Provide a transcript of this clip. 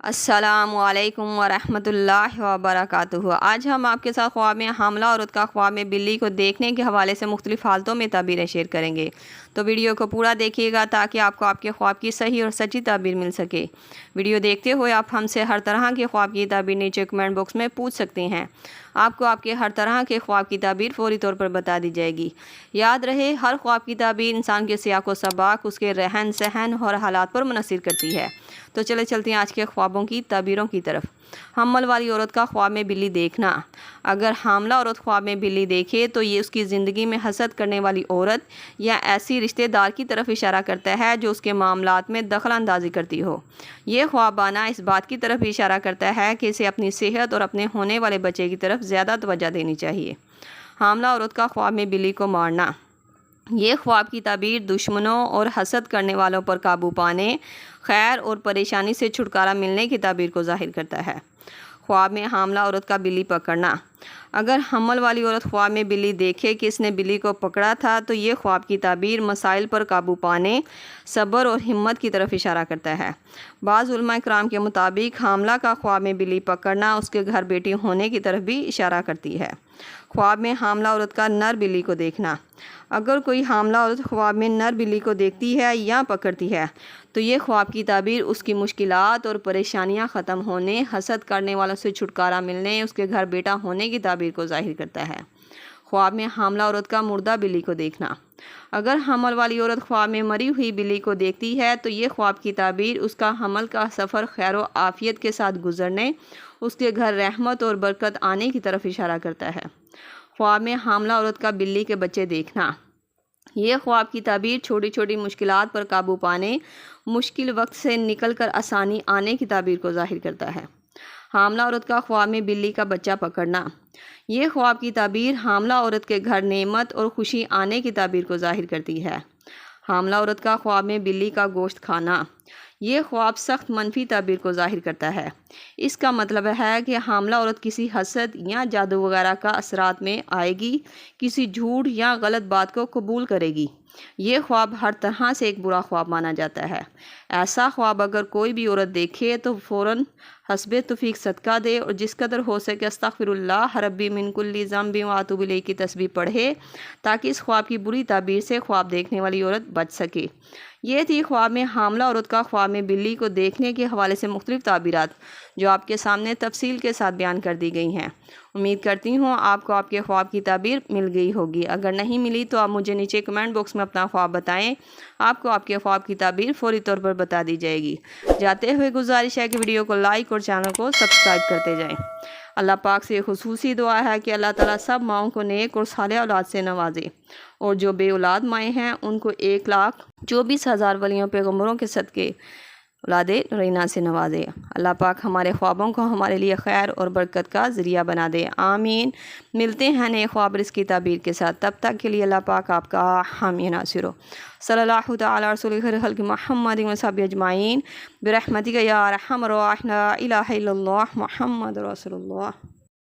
السلام علیکم ورحمۃ اللہ وبرکاتہ۔ آج ہم آپ کے ساتھ خواب میں حاملہ عورت کا خواب میں بلی کو دیکھنے کے حوالے سے مختلف حالتوں میں تعبیریں شیئر کریں گے، تو ویڈیو کو پورا دیکھیے گا تاکہ آپ کو آپ کے خواب کی صحیح اور سچی تعبیر مل سکے۔ ویڈیو دیکھتے ہوئے آپ ہم سے ہر طرح کے خواب کی تعبیر نیچے کمنٹ باکس میں پوچھ سکتے ہیں۔ آپ کو آپ کے ہر طرح کے خواب کی تعبیر فوری طور پر بتا دی جائے گی۔ یاد رہے، ہر خواب کی تعبیر انسان کے سیاق و سباق، اس کے رہن سہن اور حالات پر منحصر کرتی ہے۔ تو چلتے ہیں آج کے خوابوں کی تعبیروں کی طرف۔ حمل والی عورت کا خواب میں بلی دیکھنا۔ اگر حاملہ عورت خواب میں بلی دیکھے تو یہ اس کی زندگی میں حسد کرنے والی عورت یا ایسی رشتہ دار کی طرف اشارہ کرتا ہے جو اس کے معاملات میں دخل اندازی کرتی ہو۔ یہ خواب آنا اس بات کی طرف اشارہ کرتا ہے کہ اسے اپنی صحت اور اپنے ہونے والے بچے کی طرف زیادہ توجہ دینی چاہیے۔ حاملہ عورت کا خواب میں بلی کو مارنا۔ یہ خواب کی تعبیر دشمنوں اور حسد کرنے والوں پر قابو پانے، خیر اور پریشانی سے چھٹکارا ملنے کی تعبیر کو ظاہر کرتا ہے۔ خواب میں حاملہ عورت کا بلی پکڑنا۔ اگر حمل والی عورت خواب میں بلی دیکھے کہ اس نے بلی کو پکڑا تھا تو یہ خواب کی تعبیر مسائل پر قابو پانے، صبر اور ہمت کی طرف اشارہ کرتا ہے۔ بعض علماء کرام کے مطابق حاملہ کا خواب میں بلی پکڑنا اس کے گھر بیٹی ہونے کی طرف بھی اشارہ کرتی ہے۔ خواب میں حاملہ عورت کا نر بلی کو دیکھنا۔ اگر کوئی حاملہ عورت خواب میں نر بلی کو دیکھتی ہے یا پکڑتی ہے تو یہ خواب کی تعبیر اس کی مشکلات اور پریشانیاں ختم ہونے، حسد کرنے والوں سے چھٹکارا ملنے، اس کے گھر بیٹا ہونے کی تعبیر کو ظاہر کرتا ہے۔ خواب میں حاملہ عورت کا مردہ بلی کو دیکھنا۔ اگر حمل والی عورت خواب میں مری ہوئی بلی کو دیکھتی ہے تو یہ خواب کی تعبیر اس کا حمل کا سفر خیر و عافیت کے ساتھ گزرنے، اس کے گھر رحمت اور برکت آنے کی طرف اشارہ کرتا ہے۔ خواب میں حاملہ عورت کا بلی کے بچے دیکھنا۔ یہ خواب کی تعبیر چھوٹی چھوٹی مشکلات پر قابو پانے، مشکل وقت سے نکل کر آسانی آنے کی تعبیر کو ظاہر کرتا ہے۔ حاملہ عورت کا خواب میں بلی کا بچہ پکڑنا۔ یہ خواب کی تعبیر حاملہ عورت کے گھر نعمت اور خوشی آنے کی تعبیر کو ظاہر کرتی ہے۔ حاملہ عورت کا خواب میں بلی کا گوشت کھانا۔ یہ خواب سخت منفی تعبیر کو ظاہر کرتا ہے۔ اس کا مطلب ہے کہ حاملہ عورت کسی حسد یا جادو وغیرہ کا اثرات میں آئے گی، کسی جھوٹ یا غلط بات کو قبول کرے گی۔ یہ خواب ہر طرح سے ایک برا خواب مانا جاتا ہے۔ ایسا خواب اگر کوئی بھی عورت دیکھے تو فوراً حسب توفیق صدقہ دے اور جس قدر ہو سکے استغفر اللہ ربی من کل ذنب واتوب الیہ کی تسبیح پڑھے تاکہ اس خواب کی بری تعبیر سے خواب دیکھنے والی عورت بچ سکے۔ یہ تھی خواب میں حاملہ عورت کا خواب میں بلی کو دیکھنے کے حوالے سے مختلف تعبیرات جو آپ کے سامنے تفصیل کے ساتھ بیان کر دی گئی ہیں۔ امید کرتی ہوں آپ کو آپ کے خواب کی تعبیر مل گئی ہوگی۔ اگر نہیں ملی تو آپ مجھے نیچے کمنٹ باکس میں اپنا خواب بتائیں، آپ کو آپ کے خواب کی تعبیر فوری طور پر بتا دی جائے گی۔ جاتے ہوئے گزارش ہے کہ ویڈیو کو لائک اور چینل کو سبسکرائب کرتے جائیں۔ اللہ پاک سے خصوصی دعا ہے کہ اللہ تعالیٰ سب ماؤں کو نیک اور صالح اولاد سے نوازے، اور جو بے اولاد مائیں ہیں ان کو 1,24,000 ولیوں پیغمبروں کے صدقے اولاد رینا سے نوازے۔ اللہ پاک ہمارے خوابوں کو ہمارے لیے خیر اور برکت کا ذریعہ بنا دے، آمین۔ ملتے ہیں نئے خواب رزق کی تعبیر کے ساتھ، تب تک کے لیے اللہ پاک آپ کا حامی ناصر ہو۔ صلی اللہ تعالی علی رسول خیر خلق محمد و صحبہ اجمعین برحمتک یا ارحم الراحمین، لا الہ الا اللہ محمد رسول اللہ۔